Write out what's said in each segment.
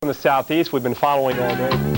From the southeast, we've been following all day.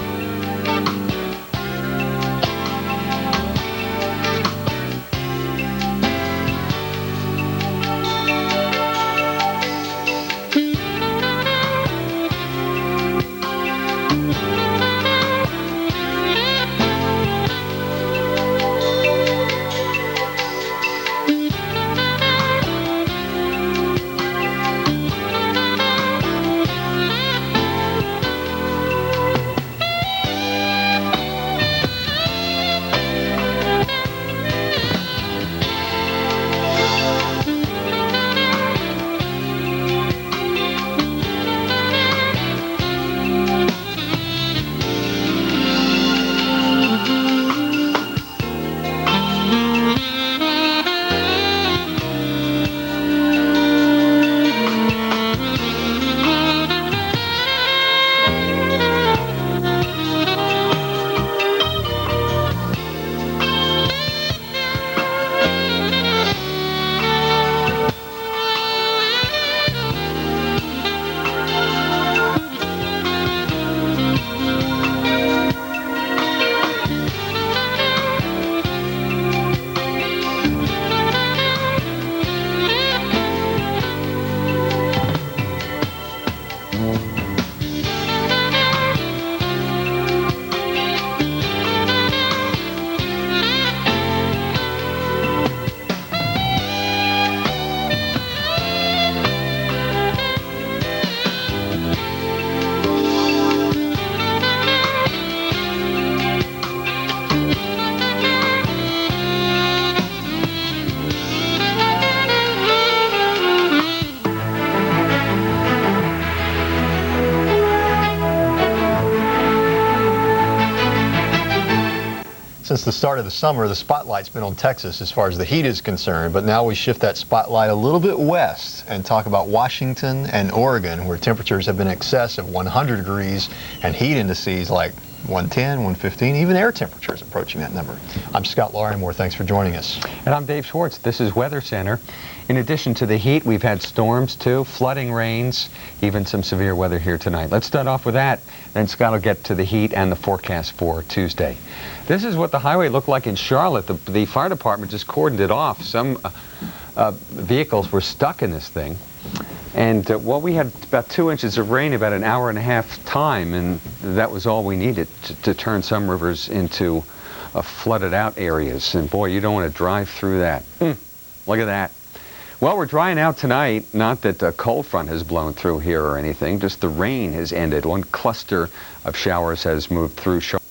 Since the start of the summer, the spotlight's been on Texas as far as the heat is concerned, but now we shift that spotlight a little bit west and talk about Washington and Oregon, where temperatures have been in excess of 100 degrees and heat indices like 110, 115, even air temperatures approaching that number. I'm Scott Larimore. Thanks for joining us. And I'm Dave Schwartz. This is Weather Center. In addition to the heat, we've had storms too, flooding rains, even some severe weather here tonight. Let's start off with that. Then Scott will get to the heat and the forecast for Tuesday. This is what the highway looked like in Charlotte. The fire department just cordoned it off. Some vehicles were stuck in this thing. And well, we had about 2 inches of rain about an hour and a half time, and that was all we needed to turn some rivers into flooded out areas. And boy, you don't want to drive through that. Look at that. Well, we're drying out tonight. Not that a cold front has blown through here or anything, just the rain has ended. One cluster of showers has moved through Charlotte.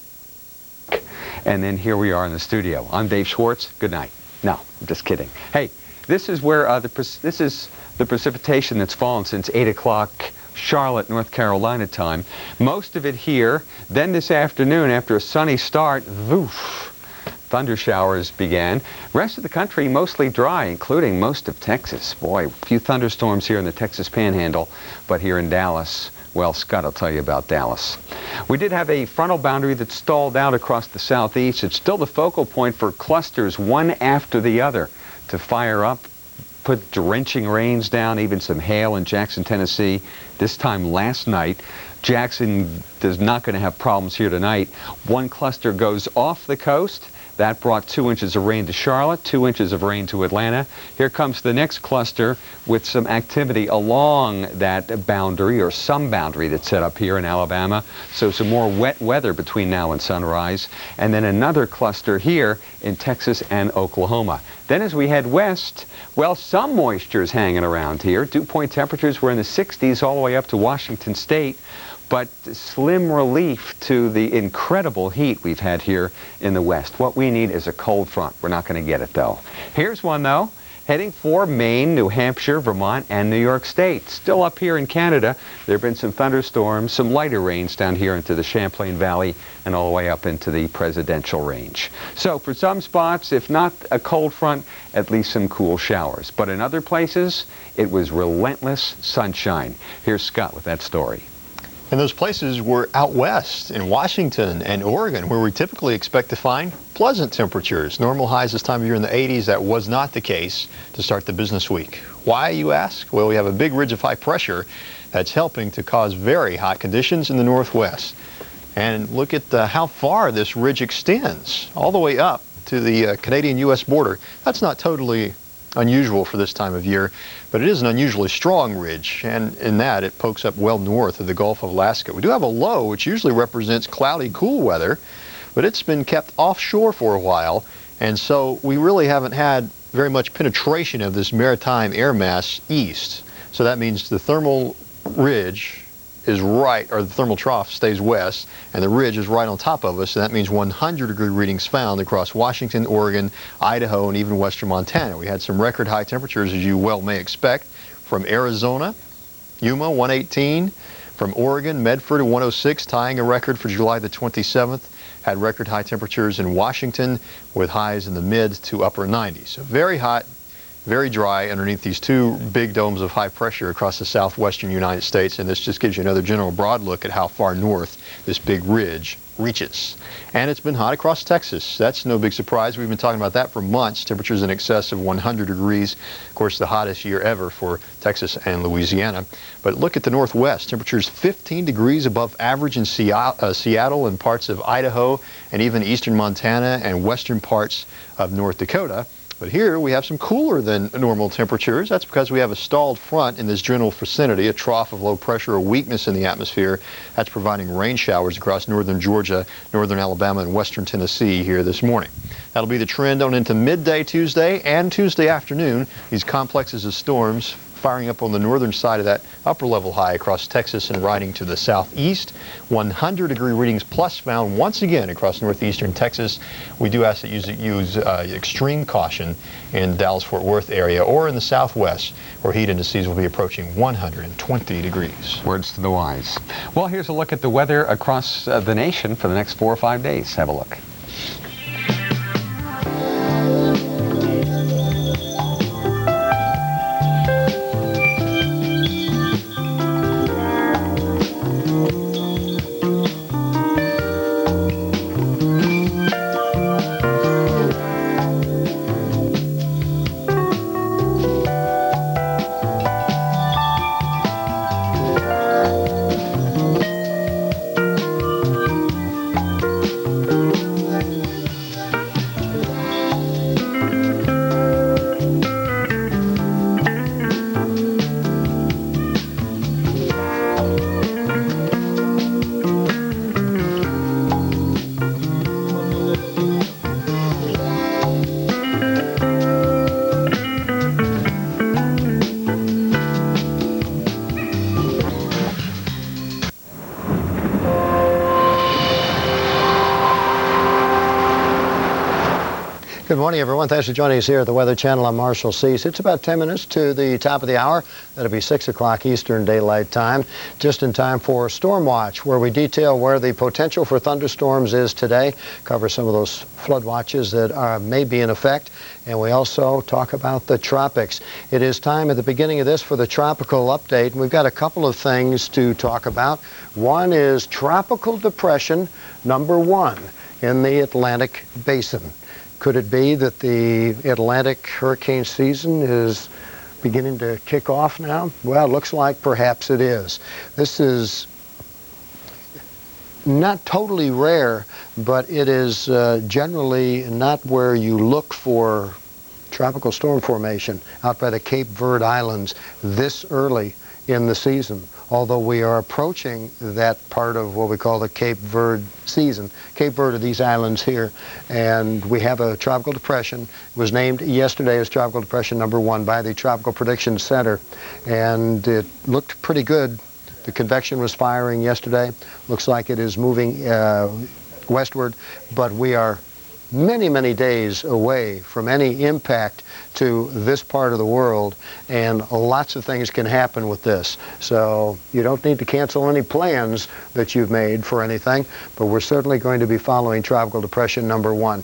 And then here we are in the studio. I'm Dave Schwartz. Good night. No, I'm just kidding. Hey, this is where this is the precipitation that's fallen since 8 o'clock Charlotte, North Carolina time. Most of it here. Then this afternoon, after a sunny start, woof, thunder showers began. Rest of the country mostly dry, including most of Texas. Boy, a few thunderstorms here in the Texas Panhandle, but here in Dallas, well, Scott will tell you about Dallas. We did have a frontal boundary that stalled out across the southeast. It's still the focal point for clusters, one after the other, to fire up, put drenching rains down, even some hail in Jackson, Tennessee. This time last night. Jackson is not going to have problems here tonight. One cluster goes off the coast. That brought 2 inches of rain to Charlotte, 2 inches of rain to Atlanta. Here comes the next cluster with some activity along that boundary, or some boundary that's set up here in Alabama. So some more wet weather between now and sunrise. And then another cluster here in Texas and Oklahoma. Then as we head west, well, some moisture is hanging around here. Dew point temperatures were in the 60s all the way up to Washington State. But slim relief to the incredible heat we've had here in the west. What we need is a cold front. We're not going to get it, though. Here's one, though, heading for Maine, New Hampshire, Vermont, and New York State. Still up here in Canada, there have been some thunderstorms, some lighter rains down here into the Champlain Valley and all the way up into the presidential range. So for some spots, if not a cold front, at least some cool showers. But in other places, it was relentless sunshine. Here's Scott with that story. And those places were out west in Washington and Oregon, where we typically expect to find pleasant temperatures. Normal highs this time of year in the 80s. That was not the case to start the business week. Why, you ask? Well, we have a big ridge of high pressure that's helping to cause very hot conditions in the northwest. And look at how far this ridge extends, all the way up to the Canadian-U.S. border. That's not totally unusual for this time of year, but it is an unusually strong ridge, and in that it pokes up well north of the Gulf of Alaska. We do have a low, which usually represents cloudy, cool weather, but it's been kept offshore for a while, and so we really haven't had very much penetration of this maritime air mass east. So that means the thermal ridge is right, or the thermal trough stays west, and the ridge is right on top of us, and that means 100-degree readings found across Washington, Oregon, Idaho, and even western Montana. We had some record high temperatures, as you well may expect, from Arizona, Yuma, 118, from Oregon, Medford, 106, tying a record for July the 27th. Had record high temperatures in Washington with highs in the mid to upper 90s. So very hot, very dry underneath these two big domes of high pressure across the southwestern United States, and this just gives you another general broad look at how far north this big ridge reaches. And it's been hot across Texas. That's no big surprise. We've been talking about that for months. Temperatures in excess of 100 degrees. Of course, the hottest year ever for Texas and Louisiana. But look at the northwest. Temperatures 15 degrees above average in Seattle and parts of Idaho, and even eastern Montana and western parts of North Dakota. But here we have some cooler than normal temperatures. That's because we have a stalled front in this general vicinity, a trough of low pressure, a weakness in the atmosphere. That's providing rain showers across northern Georgia, northern Alabama, and western Tennessee here this morning. That'll be the trend on into midday Tuesday and Tuesday afternoon. These complexes of storms firing up on the northern side of that upper level high across Texas and riding to the southeast. 100-degree readings plus found once again across northeastern Texas. We do ask that you use extreme caution in Dallas-Fort Worth area or in the southwest, where heat indices will be approaching 120 degrees. Words to the wise. Well, here's a look at the weather across the nation for the next 4 or 5 days. Have a look. Good morning, everyone. Thanks for joining us here at the Weather Channel. I'm Marshall Cease. It's about 10 minutes to the top of the hour. That'll be 6 o'clock Eastern Daylight Time, just in time for Storm Watch, where we detail where the potential for thunderstorms is today, cover some of those flood watches that may be in effect, and we also talk about the tropics. It is time at the beginning of this for the tropical update, and we've got a couple of things to talk about. One is Tropical Depression number 1 in the Atlantic Basin. Could it be that the Atlantic hurricane season is beginning to kick off now? Well, it looks like perhaps it is. This is not totally rare, but it is generally not where you look for tropical storm formation out by the Cape Verde Islands this early in the season. Although we are approaching that part of what we call the Cape Verde season. Cape Verde are these islands here, and we have a tropical depression. It was named yesterday as Tropical Depression number 1 by the Tropical Prediction Center, and it looked pretty good. The convection was firing yesterday. Looks like it is moving westward, but we are many, many days away from any impact to this part of the world, and lots of things can happen with this. So you don't need to cancel any plans that you've made for anything, but we're certainly going to be following Tropical Depression number 1.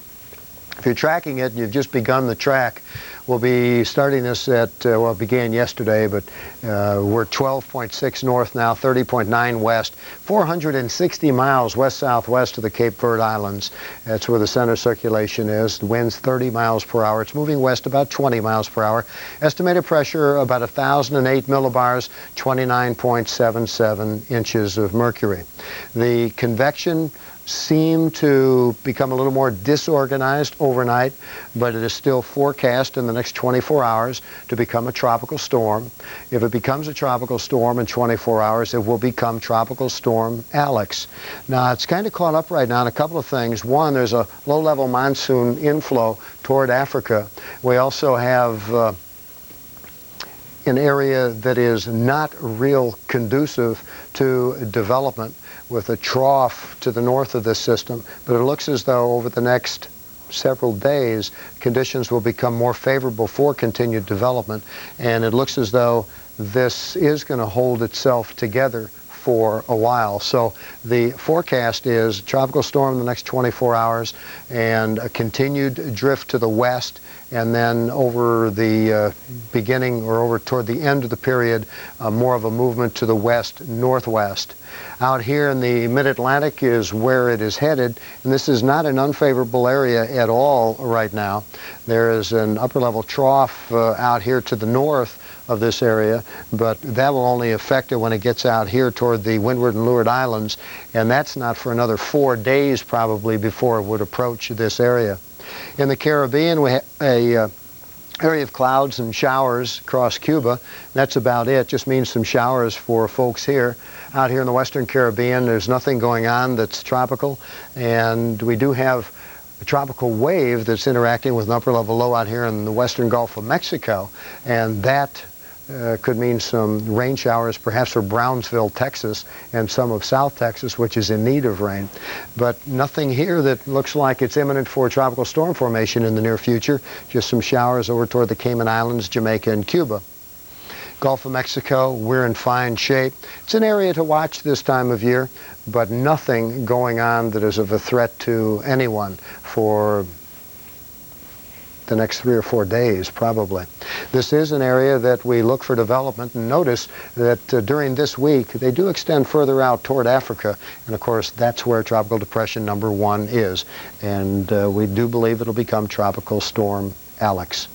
If you're tracking it and you've just begun the track, We'll be starting this at, well, it began yesterday, but we're 12.6 north now, 30.9 west, 460 miles west-southwest of the Cape Verde Islands. That's where the center circulation is. The wind's 30 miles per hour. It's moving west about 20 miles per hour. Estimated pressure about 1,008 millibars, 29.77 inches of mercury. The convection seem to become a little more disorganized overnight, but it is still forecast in the next 24 hours to become a tropical storm. If it becomes a tropical storm in 24 hours, it will become Tropical Storm Alex. Now, it's kind of caught up right now in a couple of things. One, there's a low-level monsoon inflow toward Africa. We also have an area that is not real conducive to development, with a trough to the north of this system, but it looks as though over the next several days conditions will become more favorable for continued development, and it looks as though this is going to hold itself together for a while. So the forecast is tropical storm in the next 24 hours and a continued drift to the west, and then over the beginning or over toward the end of the period, more of a movement to the west-northwest. Out here in the mid-Atlantic is where it is headed, and this is not an unfavorable area at all right now. There is an upper-level trough out here to the north of this area, but that will only affect it when it gets out here toward the Windward and Leeward Islands, and that's not for another 4 days probably before it would approach this area. In the Caribbean, we have a area of clouds and showers across Cuba. That's about it. Just means some showers for folks here. Out here in the Western Caribbean, there's nothing going on that's tropical, and we do have a tropical wave that's interacting with an upper level low out here in the western Gulf of Mexico, and that could mean some rain showers perhaps for Brownsville, Texas, and some of South Texas, which is in need of rain. But nothing here that looks like it's imminent for tropical storm formation in the near future. Just some showers over toward the Cayman Islands, Jamaica, and Cuba. Gulf of Mexico, we're in fine shape. It's an area to watch this time of year, but nothing going on that is of a threat to anyone for the next 3 or 4 days, probably. This is an area that we look for development, and notice that during this week, they do extend further out toward Africa, and of course, that's where Tropical Depression number 1 is, and we do believe it'll become Tropical Storm Alex.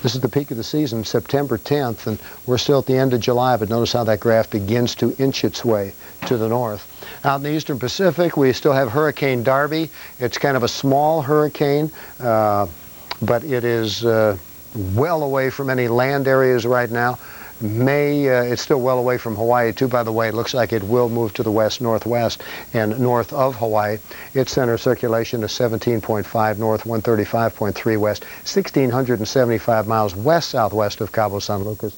This is the peak of the season, September 10th, and we're still at the end of July, but notice how that graph begins to inch its way to the north. Out in the eastern Pacific, we still have Hurricane Darby. It's kind of a small hurricane, but it is well away from any land areas right now. It's still well away from Hawaii too, by the way. It looks like it will move to the west-northwest and north of Hawaii. Its center circulation is 17.5 north, 135.3 west, 1,675 miles west-southwest of Cabo San Lucas.